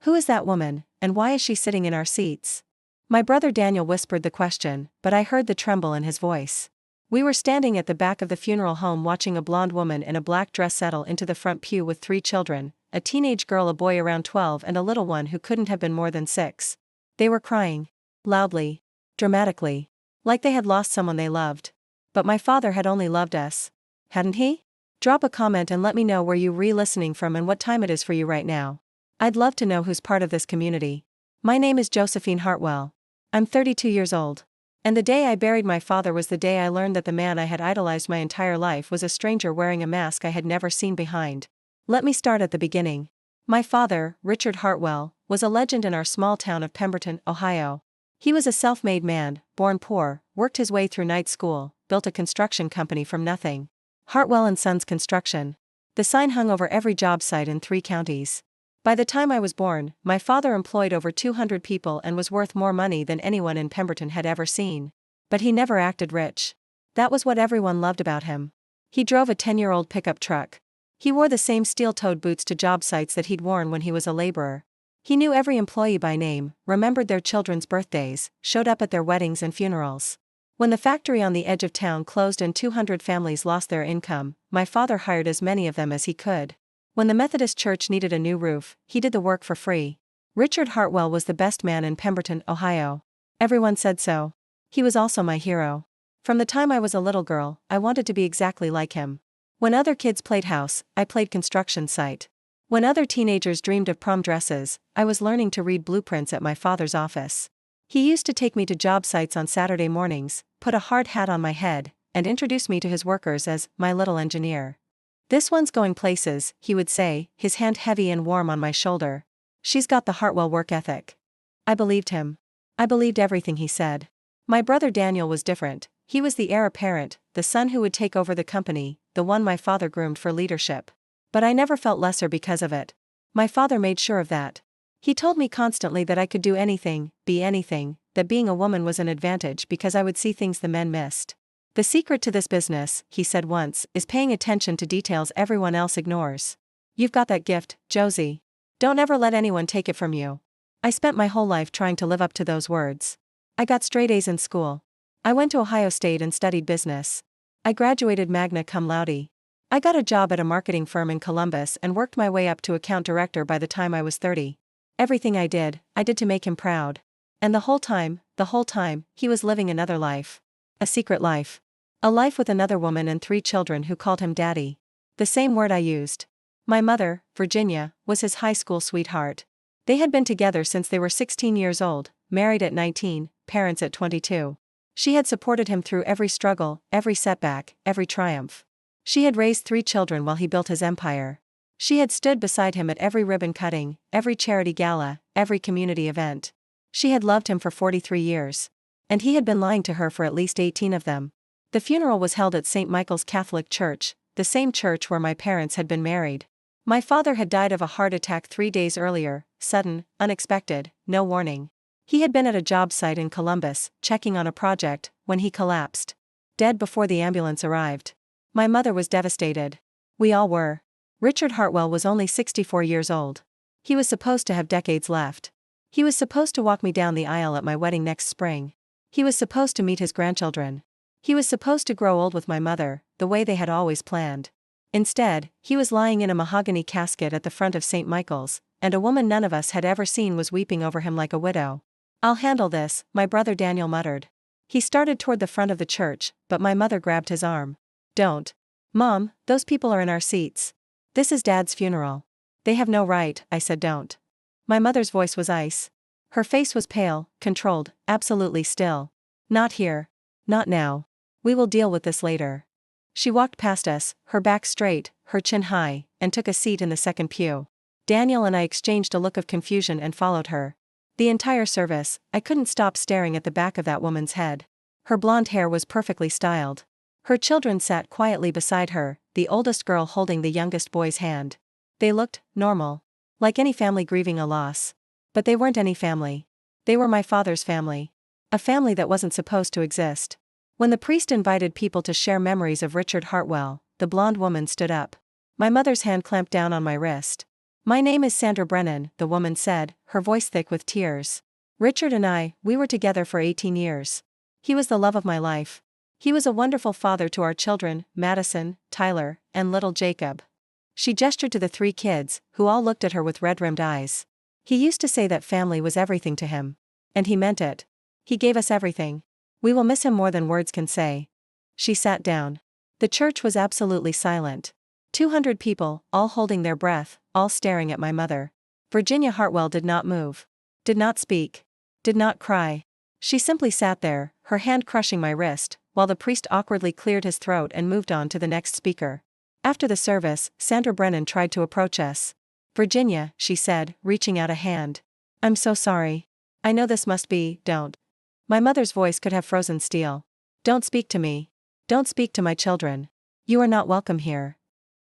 Who is that woman, and why is she sitting in our seats? My brother Daniel whispered the question, but I heard the tremble in his voice. We were standing at the back of the funeral home watching a blonde woman in a black dress settle into the front pew with 3 children, a teenage girl, a boy around 12, and a little one who couldn't have been more than 6. They were crying. Loudly. Dramatically. Like they had lost someone they loved. But my father had only loved us. Hadn't he? Drop a comment and let me know where you re-listening from and what time it is for you right now. I'd love to know who's part of this community. My name is Josephine Hartwell. I'm 32 years old. And the day I buried my father was the day I learned that the man I had idolized my entire life was a stranger wearing a mask I had never seen behind. Let me start at the beginning. My father, Richard Hartwell, was a legend in our small town of Pemberton, Ohio. He was a self-made man, born poor, worked his way through night school, built a construction company from nothing. Hartwell and Sons Construction. The sign hung over every job site in 3 counties. By the time I was born, my father employed over 200 people and was worth more money than anyone in Pemberton had ever seen. But he never acted rich. That was what everyone loved about him. He drove a 10-year-old pickup truck. He wore the same steel-toed boots to job sites that he'd worn when he was a laborer. He knew every employee by name, remembered their children's birthdays, showed up at their weddings and funerals. When the factory on the edge of town closed and 200 families lost their income, my father hired as many of them as he could. When the Methodist Church needed a new roof, he did the work for free. Richard Hartwell was the best man in Pemberton, Ohio. Everyone said so. He was also my hero. From the time I was a little girl, I wanted to be exactly like him. When other kids played house, I played construction site. When other teenagers dreamed of prom dresses, I was learning to read blueprints at my father's office. He used to take me to job sites on Saturday mornings, put a hard hat on my head, and introduce me to his workers as my little engineer. "This one's going places," he would say, his hand heavy and warm on my shoulder. "She's got the Hartwell work ethic." I believed him. I believed everything he said. My brother Daniel was different. He was the heir apparent, the son who would take over the company, the one my father groomed for leadership. But I never felt lesser because of it. My father made sure of that. He told me constantly that I could do anything, be anything, that being a woman was an advantage because I would see things the men missed. "The secret to this business," he said once, "is paying attention to details everyone else ignores. You've got that gift, Josie. Don't ever let anyone take it from you." I spent my whole life trying to live up to those words. I got straight A's in school. I went to Ohio State and studied business. I graduated magna cum laude. I got a job at a marketing firm in Columbus and worked my way up to account director by the time I was 30. Everything I did to make him proud. And the whole time, he was living another life. A secret life. A life with another woman and 3 children who called him daddy. The same word I used. My mother, Virginia, was his high school sweetheart. They had been together since they were 16 years old, married at 19, parents at 22. She had supported him through every struggle, every setback, every triumph. She had raised 3 children while he built his empire. She had stood beside him at every ribbon cutting, every charity gala, every community event. She had loved him for 43 years. And he had been lying to her for at least 18 of them. The funeral was held at St. Michael's Catholic Church, the same church where my parents had been married. My father had died of a heart attack 3 days earlier, sudden, unexpected, no warning. He had been at a job site in Columbus, checking on a project, when he collapsed. Dead before the ambulance arrived. My mother was devastated. We all were. Richard Hartwell was only 64 years old. He was supposed to have decades left. He was supposed to walk me down the aisle at my wedding next spring. He was supposed to meet his grandchildren. He was supposed to grow old with my mother, the way they had always planned. Instead, he was lying in a mahogany casket at the front of St. Michael's, and a woman none of us had ever seen was weeping over him like a widow. "I'll handle this," my brother Daniel muttered. He started toward the front of the church, but my mother grabbed his arm. "Don't. Mom, those people are in our seats. This is Dad's funeral. They have no right," I said. "Don't." My mother's voice was ice. Her face was pale, controlled, absolutely still. "Not here. Not now. We will deal with this later." She walked past us, her back straight, her chin high, and took a seat in the second pew. Daniel and I exchanged a look of confusion and followed her. The entire service, I couldn't stop staring at the back of that woman's head. Her blonde hair was perfectly styled. Her children sat quietly beside her, the oldest girl holding the youngest boy's hand. They looked normal. Like any family grieving a loss. But they weren't any family. They were my father's family. A family that wasn't supposed to exist. When the priest invited people to share memories of Richard Hartwell, the blonde woman stood up. My mother's hand clamped down on my wrist. My name is Sandra Brennan, the woman said, her voice thick with tears. Richard and we were together for 18 years. He was the love of my life. He was a wonderful father to our children, Madison, Tyler, and little Jacob. She gestured to the 3 kids, who all looked at her with red-rimmed eyes. He used to say that family was everything to him. And he meant it. He gave us everything. We will miss him more than words can say. She sat down. The church was absolutely silent. 200 people, all holding their breath, all staring at my mother. Virginia Hartwell did not move. Did not speak. Did not cry. She simply sat there, her hand crushing my wrist, while the priest awkwardly cleared his throat and moved on to the next speaker. After the service, Sandra Brennan tried to approach us. Virginia, she said, reaching out a hand. I'm so sorry. I know this must be, don't. My mother's voice could have frozen steel. Don't speak to me. Don't speak to my children. You are not welcome here.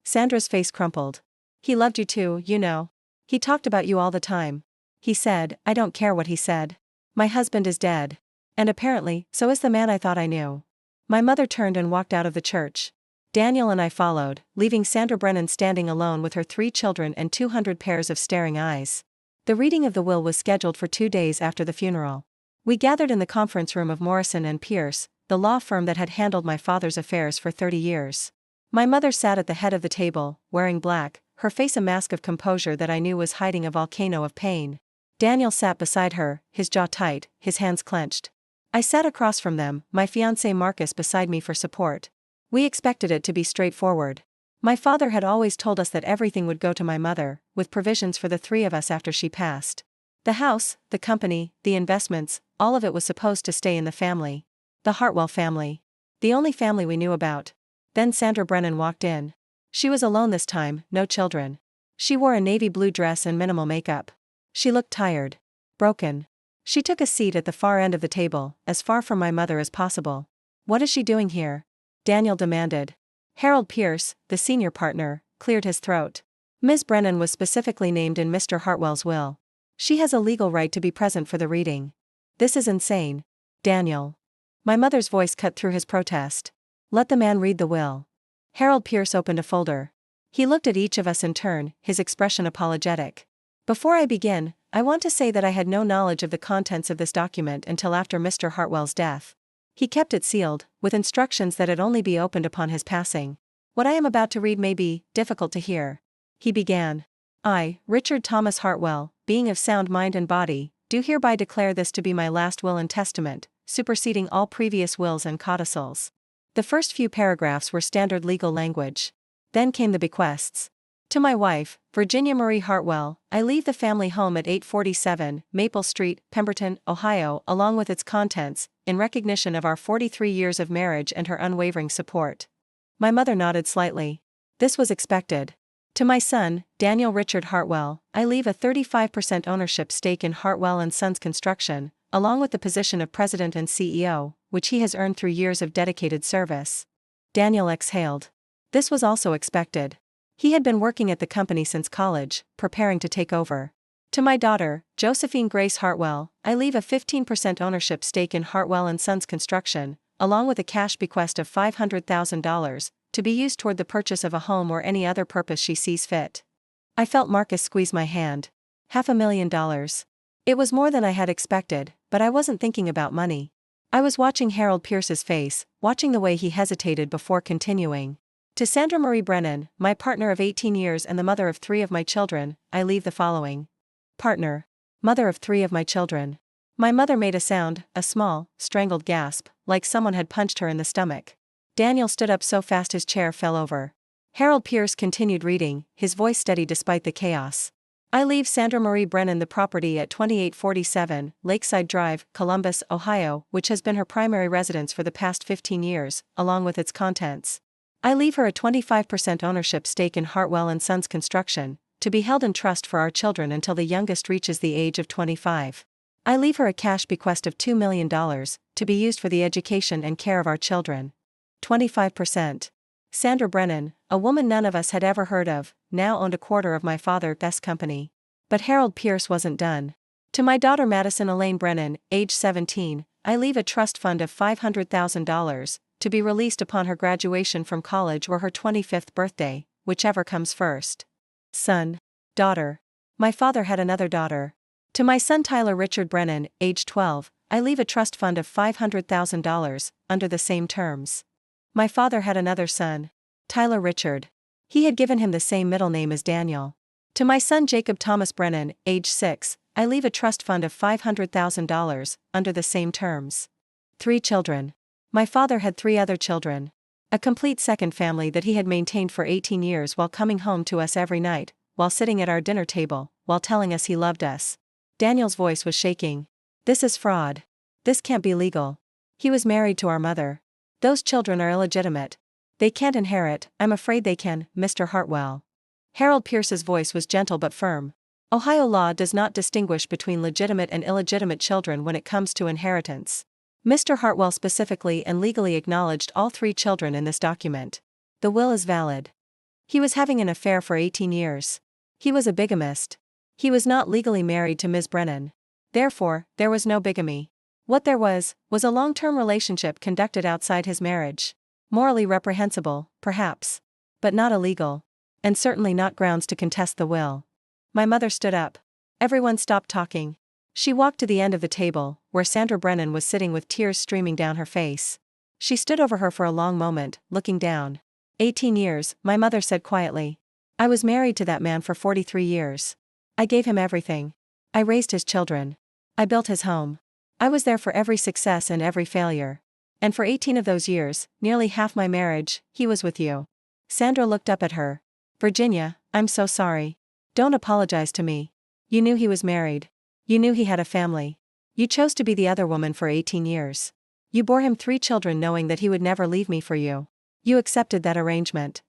Sandra's face crumpled. He loved you too, you know. He talked about you all the time. He said, I don't care what he said. My husband is dead. And apparently, so is the man I thought I knew. My mother turned and walked out of the church. Daniel and I followed, leaving Sandra Brennan standing alone with her 3 children and 200 pairs of staring eyes. The reading of the will was scheduled for 2 days after the funeral. We gathered in the conference room of Morrison and Pierce, the law firm that had handled my father's affairs for 30 years. My mother sat at the head of the table, wearing black, her face a mask of composure that I knew was hiding a volcano of pain. Daniel sat beside her, his jaw tight, his hands clenched. I sat across from them, my fiancé Marcus beside me for support. We expected it to be straightforward. My father had always told us that everything would go to my mother, with provisions for the 3 of us after she passed. The house, the company, the investments, all of it was supposed to stay in the family. The Hartwell family. The only family we knew about. Then Sandra Brennan walked in. She was alone this time, no children. She wore a navy blue dress and minimal makeup. She looked tired. Broken. She took a seat at the far end of the table, as far from my mother as possible. What is she doing here? Daniel demanded. Harold Pierce, the senior partner, cleared his throat. Ms. Brennan was specifically named in Mr. Hartwell's will. She has a legal right to be present for the reading. This is insane. Daniel. My mother's voice cut through his protest. Let the man read the will. Harold Pierce opened a folder. He looked at each of us in turn, his expression apologetic. Before I begin, I want to say that I had no knowledge of the contents of this document until after Mr. Hartwell's death. He kept it sealed, with instructions that it only be opened upon his passing. What I am about to read may be difficult to hear. He began. I, Richard Thomas Hartwell, being of sound mind and body, do hereby declare this to be my last will and testament, superseding all previous wills and codicils. The first few paragraphs were standard legal language. Then came the bequests. To my wife, Virginia Marie Hartwell, I leave the family home at 847 Maple Street, Pemberton, Ohio, along with its contents, in recognition of our 43 years of marriage and her unwavering support. My mother nodded slightly. This was expected. To my son, Daniel Richard Hartwell, I leave a 35% ownership stake in Hartwell & Sons Construction, along with the position of president and CEO, which he has earned through years of dedicated service. Daniel exhaled. This was also expected. He had been working at the company since college, preparing to take over. To my daughter, Josephine Grace Hartwell, I leave a 15% ownership stake in Hartwell & Sons Construction, along with a cash bequest of $500,000, to be used toward the purchase of a home or any other purpose she sees fit. I felt Marcus squeeze my hand. $500,000. It was more than I had expected, but I wasn't thinking about money. I was watching Harold Pierce's face, watching the way he hesitated before continuing. To Sandra Marie Brennan, my partner of 18 years and the mother of 3 of my children, I leave the following. Partner. Mother of 3 of my children. My mother made a sound, a small, strangled gasp, like someone had punched her in the stomach. Daniel stood up so fast his chair fell over. Harold Pierce continued reading, his voice steady despite the chaos. I leave Sandra Marie Brennan the property at 2847 Lakeside Drive, Columbus, Ohio, which has been her primary residence for the past 15 years, along with its contents. I leave her a 25% ownership stake in Hartwell & Sons Construction, to be held in trust for our children until the youngest reaches the age of 25. I leave her a cash bequest of $2 million, to be used for the education and care of our children. 25%. Sandra Brennan, a woman none of us had ever heard of, now owned a quarter of my father's company. But Harold Pierce wasn't done. To my daughter Madison Elaine Brennan, age 17, I leave a trust fund of $500,000, to be released upon her graduation from college or her 25th birthday, whichever comes first. Son. Daughter. My father had another daughter. To my son Tyler Richard Brennan, age 12, I leave a trust fund of $500,000, under the same terms. My father had another son. Tyler Richard. He had given him the same middle name as Daniel. To my son Jacob Thomas Brennan, age 6, I leave a trust fund of $500,000, under the same terms. 3 children. My father had 3 other children. A complete second family that he had maintained for 18 years while coming home to us every night, while sitting at our dinner table, while telling us he loved us. Daniel's voice was shaking. This is fraud. This can't be legal. He was married to our mother. Those children are illegitimate. They can't inherit. I'm afraid they can, Mr. Hartwell. Harold Pierce's voice was gentle but firm. Ohio law does not distinguish between legitimate and illegitimate children when it comes to inheritance. Mr. Hartwell specifically and legally acknowledged all 3 children in this document. The will is valid. He was having an affair for 18 years. He was a bigamist. He was not legally married to Ms. Brennan. Therefore, there was no bigamy. What there was a long-term relationship conducted outside his marriage. Morally reprehensible, perhaps. But not illegal. And certainly not grounds to contest the will. My mother stood up. Everyone stopped talking. She walked to the end of the table, where Sandra Brennan was sitting with tears streaming down her face. She stood over her for a long moment, looking down. 18 years, my mother said quietly. I was married to that man for 43 years. I gave him everything. I raised his children. I built his home. I was there for every success and every failure. And for 18 of those years, nearly half my marriage, he was with you. Sandra looked up at her. Virginia, I'm so sorry. Don't apologize to me. You knew he was married. You knew he had a family. You chose to be the other woman for 18 years. You bore him 3 children knowing that he would never leave me for you. You accepted that arrangement.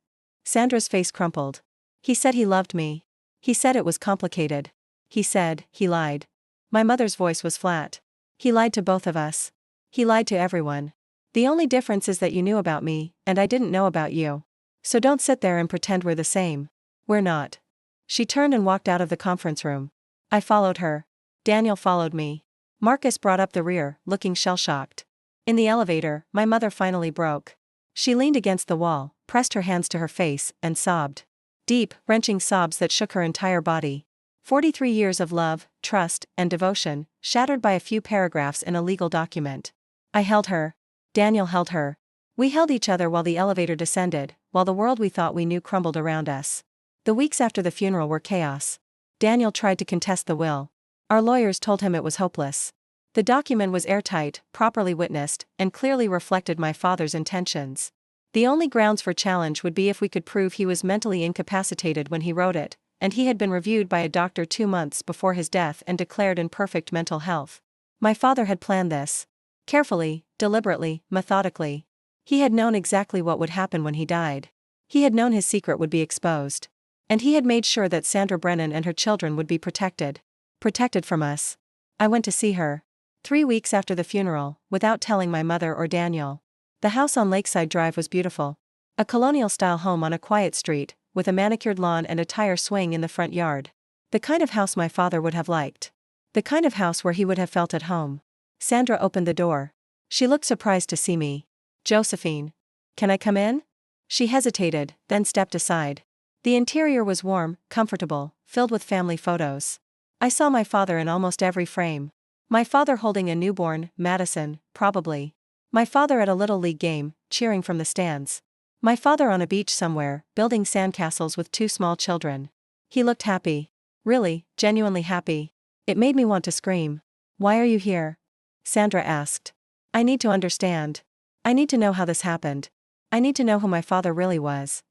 Sandra's face crumpled. He said he loved me. He said it was complicated. He said, he lied. My mother's voice was flat. He lied to both of us. He lied to everyone. The only difference is that you knew about me, and I didn't know about you. So don't sit there and pretend we're the same. We're not. She turned and walked out of the conference room. I followed her. Daniel followed me. Marcus brought up the rear, looking shell-shocked. In the elevator, my mother finally broke. She leaned against the wall, pressed her hands to her face, and sobbed. Deep, wrenching sobs that shook her entire body. 43 years of love, trust, and devotion, shattered by a few paragraphs in a legal document. I held her. Daniel held her. We held each other while the elevator descended, while the world we thought we knew crumbled around us. The weeks after the funeral were chaos. Daniel tried to contest the will. Our lawyers told him it was hopeless. The document was airtight, properly witnessed, and clearly reflected my father's intentions. The only grounds for challenge would be if we could prove he was mentally incapacitated when he wrote it, and he had been reviewed by a doctor 2 months before his death and declared in perfect mental health. My father had planned this. Carefully, deliberately, methodically. He had known exactly what would happen when he died. He had known his secret would be exposed. And he had made sure that Sandra Brennan and her children would be protected. Protected from us. I went to see her. 3 weeks after the funeral, without telling my mother or Daniel. The house on Lakeside Drive was beautiful. A colonial-style home on a quiet street, with a manicured lawn and a tire swing in the front yard. The kind of house my father would have liked. The kind of house where he would have felt at home. Sandra opened the door. She looked surprised to see me. Josephine. Can I come in? She hesitated, then stepped aside. The interior was warm, comfortable, filled with family photos. I saw my father in almost every frame. My father holding a newborn, Madison, probably. My father at a Little League game, cheering from the stands. My father on a beach somewhere, building sandcastles with 2 small children. He looked happy. Really, genuinely happy. It made me want to scream. Why are you here? Sandra asked. I need to understand. I need to know how this happened. I need to know who my father really was.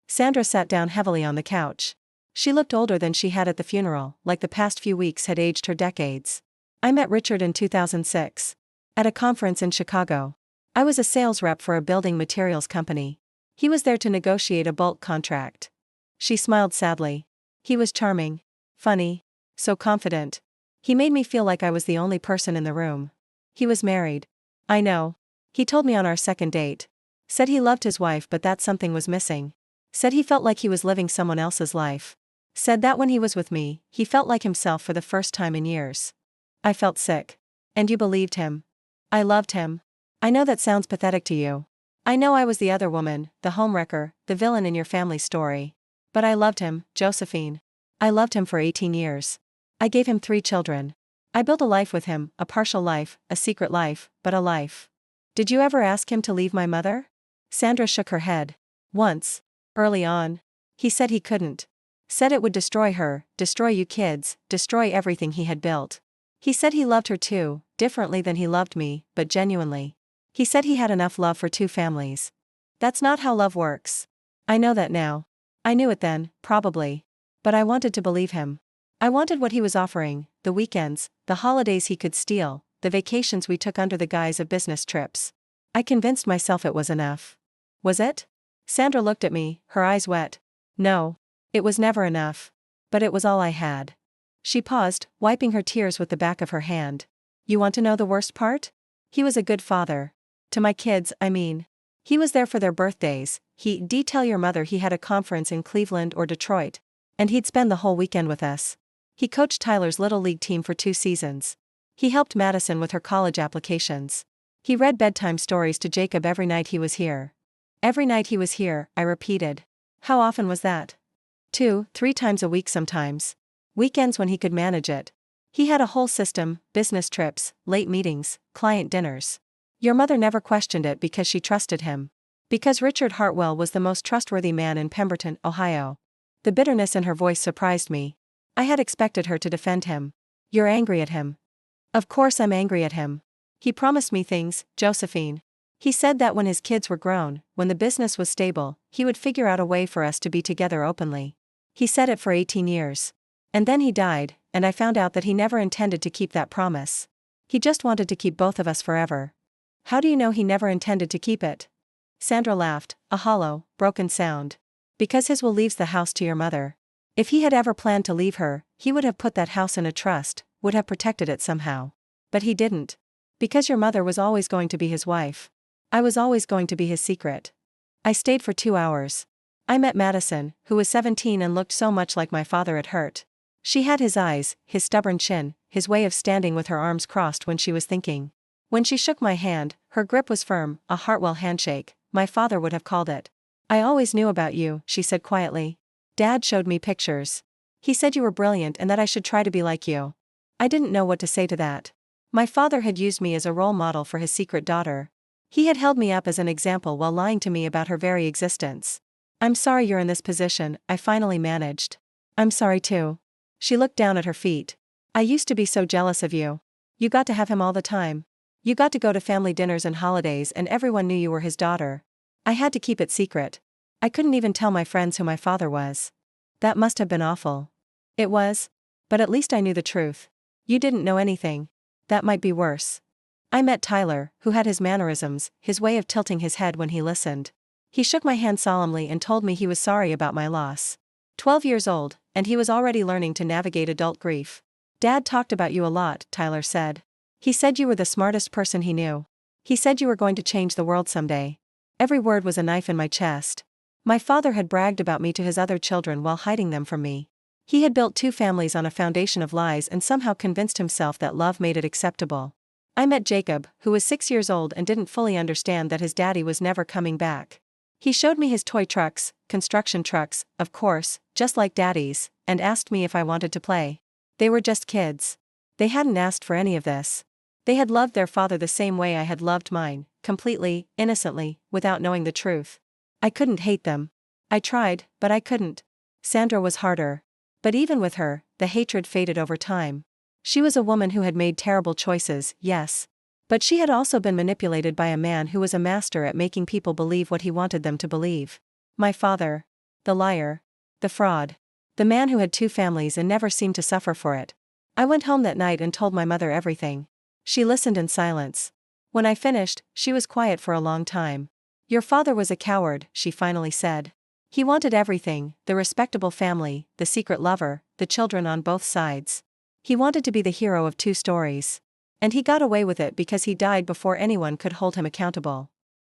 Sandra sat down heavily on the couch. She looked older than she had at the funeral, like the past few weeks had aged her decades. I met Richard in 2006. At a conference in Chicago. I was a sales rep for a building materials company. He was there to negotiate a bulk contract. She smiled sadly. He was charming. Funny. So confident. He made me feel like I was the only person in the room. He was married. I know. He told me on our second date. Said he loved his wife but that something was missing. Said he felt like he was living someone else's life. Said that when he was with me, he felt like himself for the first time in years. I felt sick. And you believed him. I loved him. I know that sounds pathetic to you. I know I was the other woman, the homewrecker, the villain in your family story. But I loved him, Josephine. I loved him for 18 years. I gave him 3 children. I built a life with him, a partial life, a secret life, but a life. Did you ever ask him to leave my mother? Sandra shook her head. Once. Early on. He said he couldn't. Said it would destroy her, destroy you kids, destroy everything he had built. He said he loved her too, differently than he loved me, but genuinely. He said he had enough love for 2 families. That's not how love works. I know that now. I knew it then, probably. But I wanted to believe him. I wanted what he was offering, the weekends, the holidays he could steal, the vacations we took under the guise of business trips. I convinced myself it was enough. Was it? Sandra looked at me, her eyes wet. No. It was never enough. But it was all I had. She paused, wiping her tears with the back of her hand. You want to know the worst part? He was a good father. To my kids, I mean. He was there for their birthdays. He'd tell your mother he had a conference in Cleveland or Detroit. And he'd spend the whole weekend with us. He coached Tyler's little league team for 2 seasons. He helped Madison with her college applications. He read bedtime stories to Jacob every night he was here. Every night he was here, I repeated. How often was that? 2, 3 times a week sometimes. Weekends when he could manage it. He had a whole system, business trips, late meetings, client dinners. Your mother never questioned it because she trusted him. Because Richard Hartwell was the most trustworthy man in Pemberton, Ohio. The bitterness in her voice surprised me. I had expected her to defend him. You're angry at him. Of course I'm angry at him. He promised me things, Josephine. He said that when his kids were grown, when the business was stable, he would figure out a way for us to be together openly. He said it for 18 years. And then he died, and I found out that he never intended to keep that promise. He just wanted to keep both of us forever. How do you know he never intended to keep it? Sandra laughed, a hollow, broken sound. Because his will leaves the house to your mother. If he had ever planned to leave her, he would have put that house in a trust, would have protected it somehow. But he didn't. Because your mother was always going to be his wife. I was always going to be his secret. I stayed for 2 hours. I met Madison, who was 17 and looked so much like my father it hurt. She had his eyes, his stubborn chin, his way of standing with her arms crossed when she was thinking. When she shook my hand, her grip was firm, a Hartwell handshake, my father would have called it. I always knew about you, she said quietly. Dad showed me pictures. He said you were brilliant and that I should try to be like you. I didn't know what to say to that. My father had used me as a role model for his secret daughter. He had held me up as an example while lying to me about her very existence. I'm sorry you're in this position, I finally managed. I'm sorry too. She looked down at her feet. I used to be so jealous of you. You got to have him all the time. You got to go to family dinners and holidays and everyone knew you were his daughter. I had to keep it secret. I couldn't even tell my friends who my father was. That must have been awful. It was. But at least I knew the truth. You didn't know anything. That might be worse. I met Tyler, who had his mannerisms, his way of tilting his head when he listened. He shook my hand solemnly and told me he was sorry about my loss. 12 years old, and he was already learning to navigate adult grief. Dad talked about you a lot, Tyler said. He said you were the smartest person he knew. He said you were going to change the world someday. Every word was a knife in my chest. My father had bragged about me to his other children while hiding them from me. He had built 2 families on a foundation of lies and somehow convinced himself that love made it acceptable. I met Jacob, who was 6 years old and didn't fully understand that his daddy was never coming back. He showed me his toy trucks, construction trucks, of course, just like daddy's, and asked me if I wanted to play. They were just kids. They hadn't asked for any of this. They had loved their father the same way I had loved mine, completely, innocently, without knowing the truth. I couldn't hate them. I tried, but I couldn't. Sandra was harder. But even with her, the hatred faded over time. She was a woman who had made terrible choices, yes. But she had also been manipulated by a man who was a master at making people believe what he wanted them to believe. My father. The liar. The fraud. The man who had 2 families and never seemed to suffer for it. I went home that night and told my mother everything. She listened in silence. When I finished, she was quiet for a long time. Your father was a coward, she finally said. He wanted everything, the respectable family, the secret lover, the children on both sides. He wanted to be the hero of 2 stories. And he got away with it because he died before anyone could hold him accountable.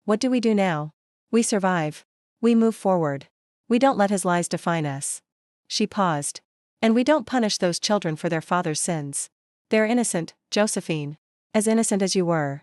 What do we do now? We survive. We move forward. We don't let his lies define us. She paused. And we don't punish those children for their father's sins. They're innocent, Josephine. As innocent as you were.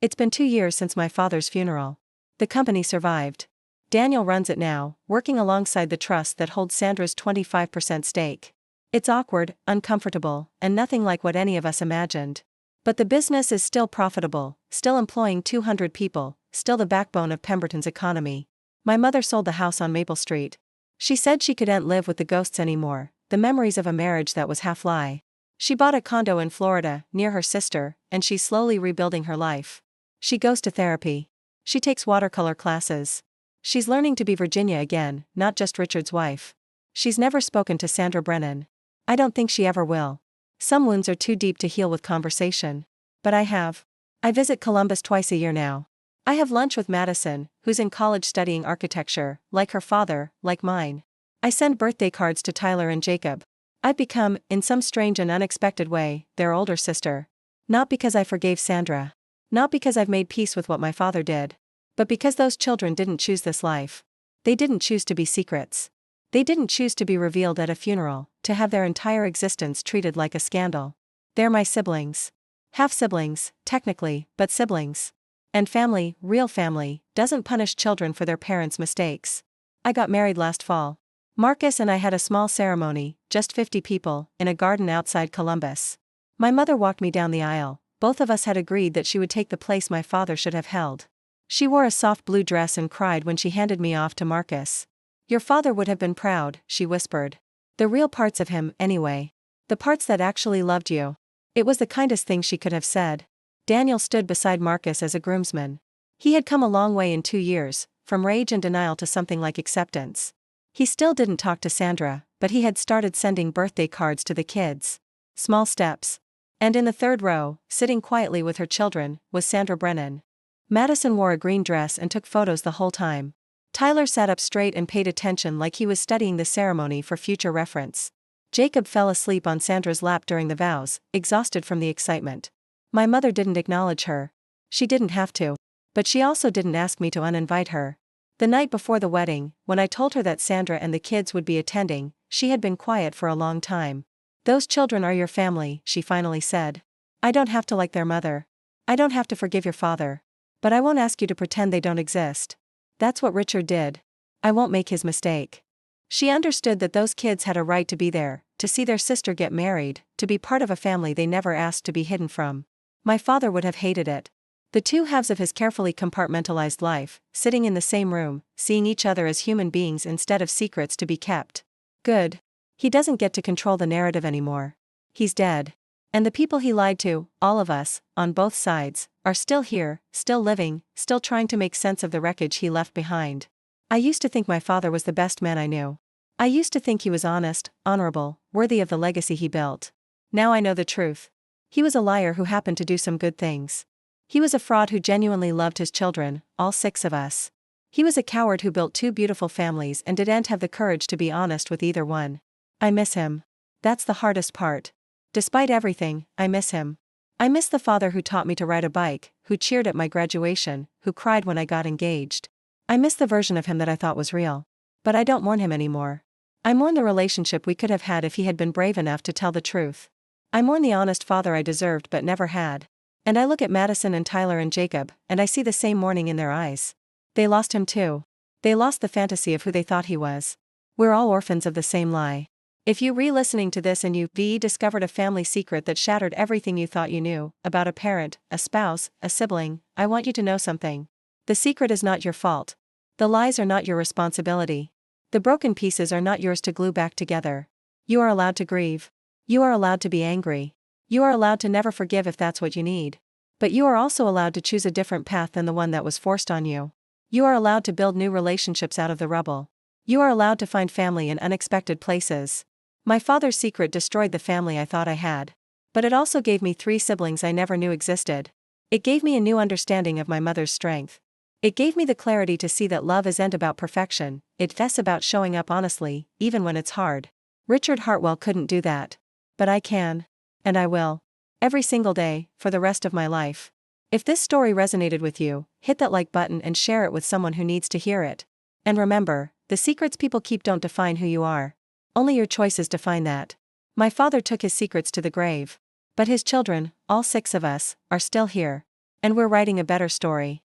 It's been 2 years since my father's funeral. The company survived. Daniel runs it now, working alongside the trust that holds Sandra's 25% stake. It's awkward, uncomfortable, and nothing like what any of us imagined. But the business is still profitable, still employing 200 people, still the backbone of Pemberton's economy. My mother sold the house on Maple Street. She said she couldn't live with the ghosts anymore, the memories of a marriage that was half lie. She bought a condo in Florida, near her sister, and she's slowly rebuilding her life. She goes to therapy. She takes watercolor classes. She's learning to be Virginia again, not just Richard's wife. She's never spoken to Sandra Brennan. I don't think she ever will. Some wounds are too deep to heal with conversation. But I have. I visit Columbus twice a year now. I have lunch with Madison, who's in college studying architecture, like her father, like mine. I send birthday cards to Tyler and Jacob. I've become, in some strange and unexpected way, their older sister. Not because I forgave Sandra. Not because I've made peace with what my father did. But because those children didn't choose this life. They didn't choose to be secrets. They didn't choose to be revealed at a funeral, to have their entire existence treated like a scandal. They're my siblings. Half-siblings, technically, but siblings. And family, real family, doesn't punish children for their parents' mistakes. I got married last fall. Marcus and I had a small ceremony, just 50 people, in a garden outside Columbus. My mother walked me down the aisle. Both of us had agreed that she would take the place my father should have held. She wore a soft blue dress and cried when she handed me off to Marcus. "Your father would have been proud," she whispered. "The real parts of him, anyway. The parts that actually loved you." It was the kindest thing she could have said. Daniel stood beside Marcus as a groomsman. He had come a long way in 2 years, from rage and denial to something like acceptance. He still didn't talk to Sandra, but he had started sending birthday cards to the kids. Small steps. And in the third row, sitting quietly with her children, was Sandra Brennan. Madison wore a green dress and took photos the whole time. Tyler sat up straight and paid attention like he was studying the ceremony for future reference. Jacob fell asleep on Sandra's lap during the vows, exhausted from the excitement. My mother didn't acknowledge her. She didn't have to. But she also didn't ask me to uninvite her. The night before the wedding, when I told her that Sandra and the kids would be attending, she had been quiet for a long time. "Those children are your family," she finally said. "I don't have to like their mother. I don't have to forgive your father. But I won't ask you to pretend they don't exist. That's what Richard did. I won't make his mistake." She understood that those kids had a right to be there, to see their sister get married, to be part of a family they never asked to be hidden from. My father would have hated it. The two halves of his carefully compartmentalized life, sitting in the same room, seeing each other as human beings instead of secrets to be kept. Good. He doesn't get to control the narrative anymore. He's dead. And the people he lied to, all of us, on both sides, are still here, still living, still trying to make sense of the wreckage he left behind. I used to think my father was the best man I knew. I used to think he was honest, honorable, worthy of the legacy he built. Now I know the truth. He was a liar who happened to do some good things. He was a fraud who genuinely loved his children, all 6 of us. He was a coward who built 2 beautiful families and didn't have the courage to be honest with either one. I miss him. That's the hardest part. Despite everything, I miss him. I miss the father who taught me to ride a bike, who cheered at my graduation, who cried when I got engaged. I miss the version of him that I thought was real. But I don't mourn him anymore. I mourn the relationship we could have had if he had been brave enough to tell the truth. I mourn the honest father I deserved but never had. And I look at Madison and Tyler and Jacob, and I see the same mourning in their eyes. They lost him too. They lost the fantasy of who they thought he was. We're all orphans of the same lie. If you re-listening to this and you discovered a family secret that shattered everything you thought you knew, about a parent, a spouse, a sibling, I want you to know something. The secret is not your fault. The lies are not your responsibility. The broken pieces are not yours to glue back together. You are allowed to grieve. You are allowed to be angry. You are allowed to never forgive if that's what you need. But you are also allowed to choose a different path than the one that was forced on you. You are allowed to build new relationships out of the rubble. You are allowed to find family in unexpected places. My father's secret destroyed the family I thought I had. But it also gave me 3 siblings I never knew existed. It gave me a new understanding of my mother's strength. It gave me the clarity to see that love isn't about perfection, it's about showing up honestly, even when it's hard. Richard Hartwell couldn't do that. But I can. And I will. Every single day, for the rest of my life. If this story resonated with you, hit that like button and share it with someone who needs to hear it. And remember, the secrets people keep don't define who you are. Only your choices define that. My father took his secrets to the grave. But his children, all 6 of us, are still here. And we're writing a better story.